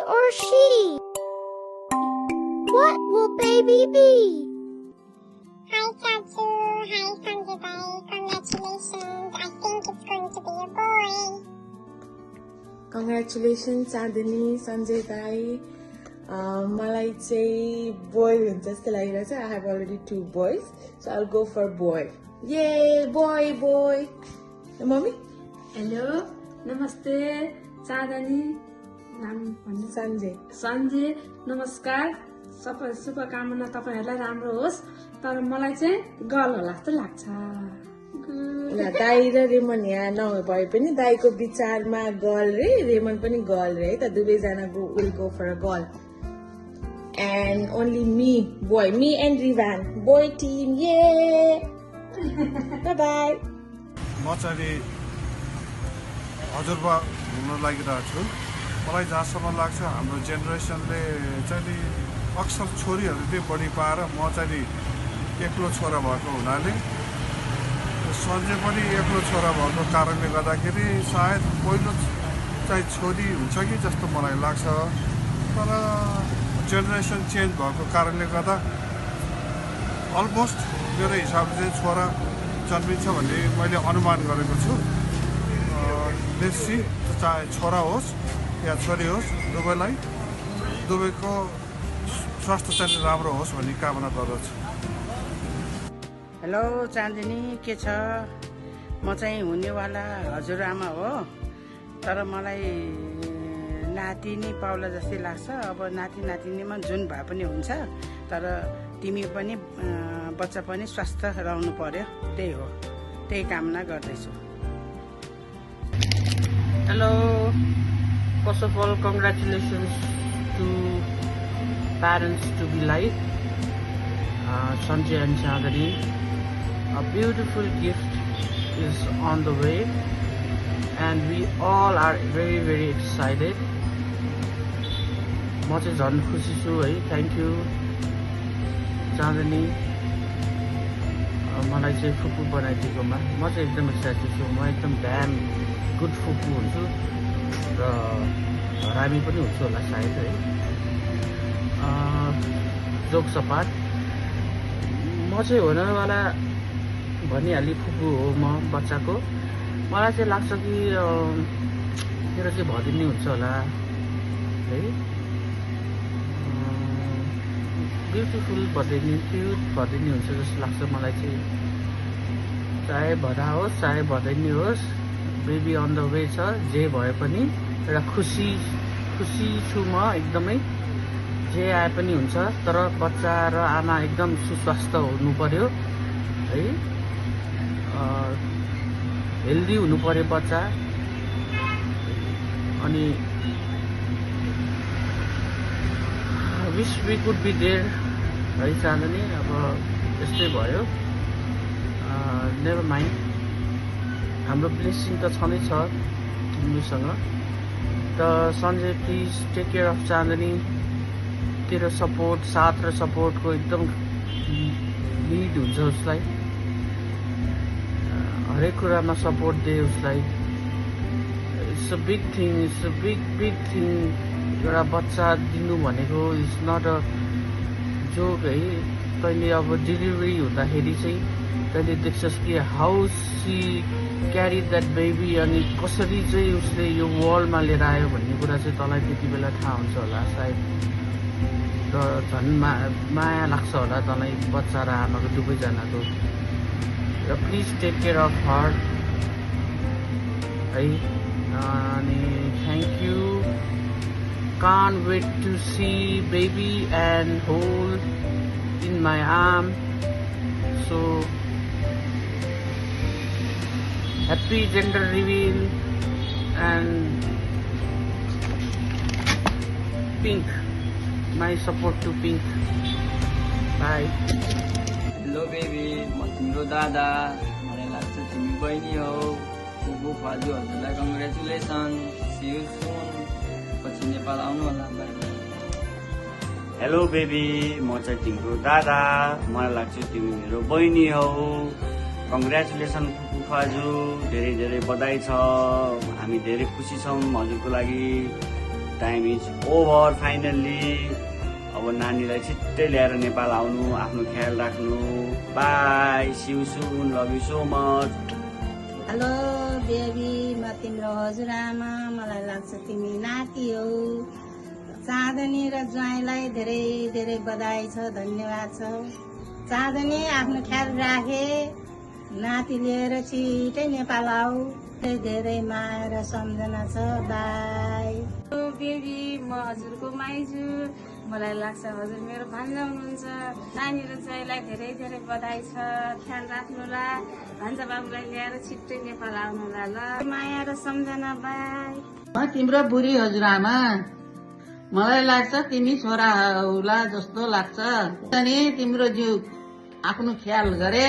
or she? What will baby be? Hi, Chachu. Hi, Sanjay bhai. Congratulations. I think it's going to be a boy. Congratulations, Chandani, Sanjay bhai. मलाई चाहिँ boy हुन्छ जस्तो लागिरहेछ. I have already 2 boys, so I'll go for boy. Yay, boy. Mommy? Hello नमस्ते चाँदनी नाम भन्नु Sanjay. नमस्कार सबै शुभकामना तपाईहरुलाई राम्रो होस् तर मलाई चाहिँ गर्ल होला जस्तो लाग्छ ल दाइ र रेमन यहाँ नभए पनि दाइको विचारमा गर्ल रे रेमन पनि गर्ल रे है त दुवैजना will go for a girl and only me and Rivan boy team yay bye bye म चाहिँ हजुरबा हुन लागिरहेको छु मलाई जहाँसम्म लाग्छ हाम्रो जेनेरेसनले चाहिँ अक्सर छोरीहरूले बढी पाएर म चाहिँ एक्लो छोरा भएको हुनाले सन्जय पनि एक्लो छोरा भएको कारणले गर्दाखेरि सायद पहिलो चाहिँ छोरी हुन्छ कि जस्तो मलाई लाग्छ तर जेनेरेसन चेन्ज भएको कारणले गर्दा अलमोस्ट मेरो हिसाबले चाहिँ छोरा जन्मिन्छ भन्ने मैले अनुमान गरेको छु चाहे छोरा होस् या छोरी होस् दुवैको स्वास्थ्य चाहिँ राम्रो होस् भन्ने कामना गर्दछु हेलो चाँदनी के छ म चाहिँ हुनेवाला हजुरआमा हो तर मलाई नातिनी पाउला जस्तै लाग्छ अब नातिनीमा जुन भए पनि हुन्छ तर तिमी पनि बच्चा पनि स्वस्थ रहनु पर्यो त्यही कामना गर्दैछु Hello, first of all, congratulations to parents to be like Sanjay and Chandani. A beautiful gift is on the way and we all are very, very excited. म चाहिँ झन् खुसी छु है थ्याङ्क यू चाँदनी मलाई चाहिँ फुपू बनाइदिएकोमा म चाहिँ एकदम एक्साइटेड छु म एकदम ड्याम गुड फुपू हुन्छु र हरामी पनि हुन्छु होला सायद है जोक सपाट म चाहिँ हुनेवाला भनिहालेँ फुपू हो म बच्चाको मलाई चाहिँ लाग्छ कि मेरो चाहिँ भदिनी हुन्छ होला है ब्युटिफुल भदिनी क्युट भदिनी हुन्छ जस्तो लाग्छ मलाई चाहिँ चाहे भदा होस् चाहे भदैनी होस् बेबी अन द वे छ जे भए पनि र खुसी छु म एकदमै जे आए पनि हुन्छ तर बच्चा र आमा एकदम सुस्वास्थ्य हुनु पर्यो है हेल्दी हुनु पर्यो बच्चा अनि wish we could be there है चाँदनी अब त्यस्तै भयो नेभर माइन्ड हाम्रो ब्लेसिङ त छँदै छ तिमीसँग त Sanjay please take care of Chandni तेरो सपोर्ट साथ र सपोर्टको एकदम निड हुन्छ उसलाई हरेक कुरामा सपोर्ट दे उसलाई इट्स अ बिग थिङ एउटा बच्चा दिनु भनेको इट्स नट अ जोक है तैँले अब डेलिभरी हुँदाखेरि चाहिँ तैँले देख्छस् कि how she carry that baby अनि कसरी चाहिँ उसले यो वर्ल्डमा लिएर आयो भन्ने कुरा चाहिँ तँलाई त्यति बेला थाहा हुन्छ होला सायद र झन् माया लाग्छ होला तँलाई बच्चा र आमाको दुवैजनाको र please take care of her है अनि thank you can't wait to see baby and hold in my arm so happy gender reveal and Pink my support to Pink bye hello baby म तिम्रो दादा मलाई लाग्छ तिमी बहिनी हो फुपू फाजु हजुरलाई कङ्ग्रेचुलेसन सी यू सुन पछि नेपाल आउनु होला हेलो बेबी म चाहिँ तिम्रो दादा मलाई लाग्छ तिमी मेरो बहिनी हौ कङ्ग्रेचुलेसन फुपू फाजु धेरै धेरै बधाई छ हामी धेरै खुसी छौँ हजुरको लागि टाइम इज ओभर फाइनल्ली। अब नानीलाई छिट्टै ल्याएर नेपाल आउनु, आफ्नो ख्याल राख्नु। Bye, see you soon, love you so much. Hello baby, म तिम्रो हजुरआमा। मलाई लाग्छ तिमी नाति हौ। चाँदनी र ज्वाइँलाई धेरै धेरै बधाई छ, धन्यवाद छ। चाँदनी आफ्नो ख्याल राखे, नाति लिएर छिटै नेपाल आऊ। धेरै माया र सम्झना छ। बाई। बेबी, म हजुरको माइजू। मलाई लाग्छ हजुर मेरो भान्जा हुनुहुन्छ। नानी र ज्वाइँलाई धेरै धेरै बधाई छ। ख्याल राख्नुला। भान्जा बाबुलाई ल्याएर छिट्टै नेपाल आउनुला। ल, माया र सम्झना। बाई। म तिम्रो बुढी हजुरआमा। मलाई लाग्छ तिमी छोरा होला जस्तो लाग्छ। अनि तिम्रो जिउ आफ्नो ख्याल गरे,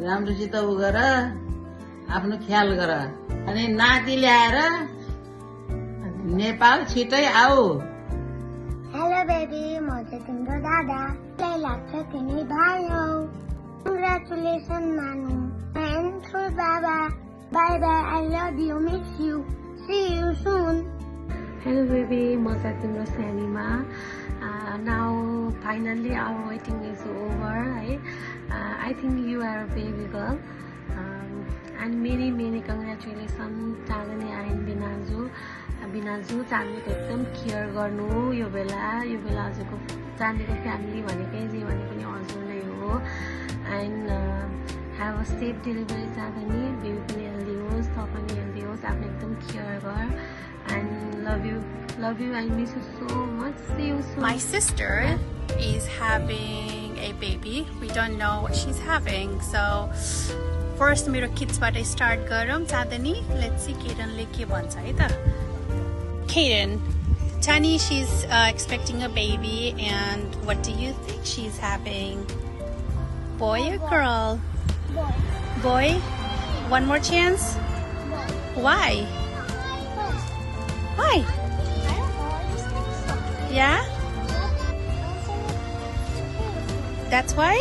राम्रोसित उ गर, आफ्नो ख्याल गर। अनि नाति ल्याएर नेपाल छिटै आऊ। हेलो बेबी, म चाहिँ तिम्रो दादा। मलाई लाग्छ तिमी भाइ हौ। कङ्ग्रेचुलेसन मानु। थ्याङ्क यू बाबा। Bye bye, I love you, miss you, see you soon. Hello baby, म चाहिँ तिम्रो सानीमा। Now finally our waiting is over. I think you are a baby girl. And many congratulations Chandni and बिनाजु। चाँदनीको एकदम care गर्नु। यो बेला हजुरको चाँदनीको फ्यामिली भनेकै जे भने पनि हजुर नै हो। And have a safe delivery Chandni. Baby पनि हेल्दी होस्, त पनि हेल्दी होस्। आफ्नो एकदम केयर गर। And love you, I miss you so much. See you soon. My sister is having a baby. We don't know what she's having, so first मेरो kidsबाट start गरौँ चाँदनी। Let's see Kaden ले के भन्छ है त। Kaden, Chani, she's expecting a baby, and what do you think she's having? Boy or girl? Boy. One more chance? Why? Why? Yeah? That's why?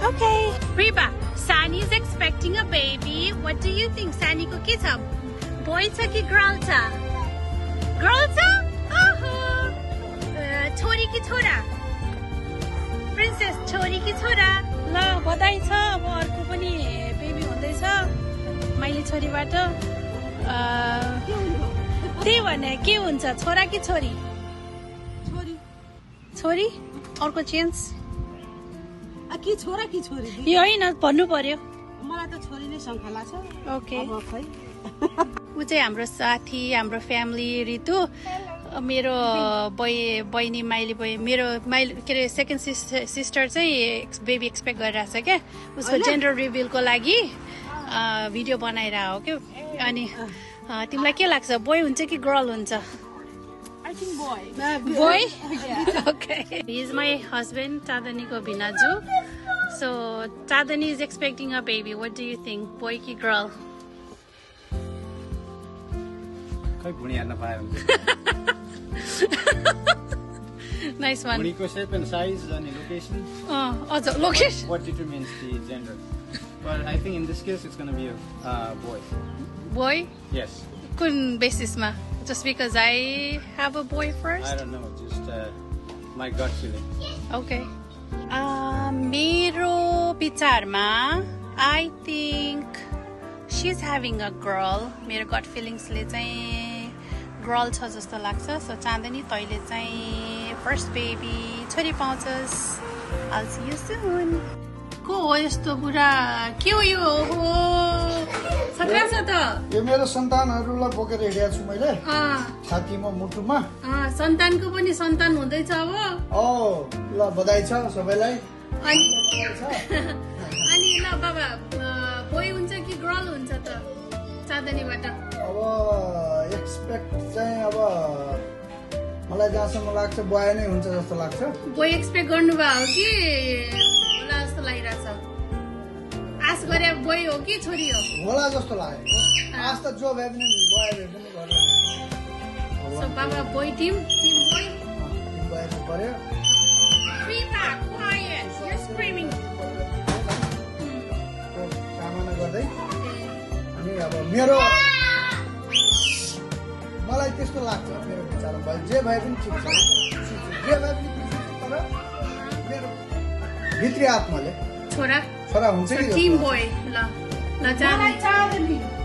Okay. Reba, Sani is expecting a baby. What do you think? Sani ko ke cha? Boy cha ki girl cha? Girl cha? Chori ki chora? Princess, chori ki chora? ल बधाई छ। अब अर्को पनि baby हुँदैछ माइली छोरीबाट। त्यही भने के हुन्छ, छोरा कि छोरी? छोरी। अर्को चेन्ज कि छोरा कि छोरी? यो होइन, भन्नु पर्यो। मलाई त छोरी नै शङ्का लाग्छ। ओके। ऊ चाहिँ हाम्रो साथी, हाम्रो फ्यामिली ऋतु। मेरो बहिनी माइली मेरो के अरे सेकेन्ड सिस्टर चाहिँ बेबी एक्सपेक्ट गरिरहेको छ क्या। उसको जेन्डर रिभिलको लागि भिडियो बनाइरह हो क्या। अनि तिमीलाई के लाग्छ, बोय हुन्छ कि गर्ल हुन्छ? I think boy. Boy? Okay. He is my husband, Chadani ko Binaju. So, Chadani is expecting a baby. What do you think? Boy ki girl? खै भुँडी हेर्न पायो Nice one. भुँडीको shape and size अनि location. Location. What determines the gender? Well, I think in this case it's going to be a boy. Boy? Yes. Kun basis ma? Just because I have a boy first? I don't know, just my gut feeling. Okay. Mero bichaरमा, I think she's having a girl. Mero gut feelings le चाहिँ girl छ जस्तो लाग्छ. So चाँदनी तैले चाहिँ first baby छोरी पाउँछस्. I'll see you soon. को हो यस्तो बुढा? के हो यो? सक्राछ त? यो मेरो सन्तानहरुलाई बोकेर हिँडेको छु मैले छातीमा मुटुमा। सन्तानको पनि सन्तान हुँदैछ अब। ल बधाई छ सबैलाई। अनि ल बाबा, बोय हुन्छ कि गर्ल हुन्छ त चाँदनीबाट? अब एक्सपेक्ट चाहिँ अब मलाई जहाँसम्म लाग्छ बोय नै हुन्छ जस्तो लाग्छ। बोय एक्सपेक्ट गर्नुभयो हो कि होला जस्तो लागिरहेछ? आश गरे बोय हो कि छोरी हो? होला जस्तो लाग्यो। आज त जो भए पनि बोय भए पनि गर्नु। So बाबा boy Tim boy? Tim boy पर्यो। Reba, quiet. You're screaming. कामना गर्दै अनि अब मेरो मलाई त्यस्तो लाग्छ मेरो नराम्रो भयो जे भए पनि ठिक छ जे भए पनि ठिक छ तर मेरो भित्री आत्माले छोरा छोरा हुन्छ कि टिम बोय ल ल मलाई चाँदनी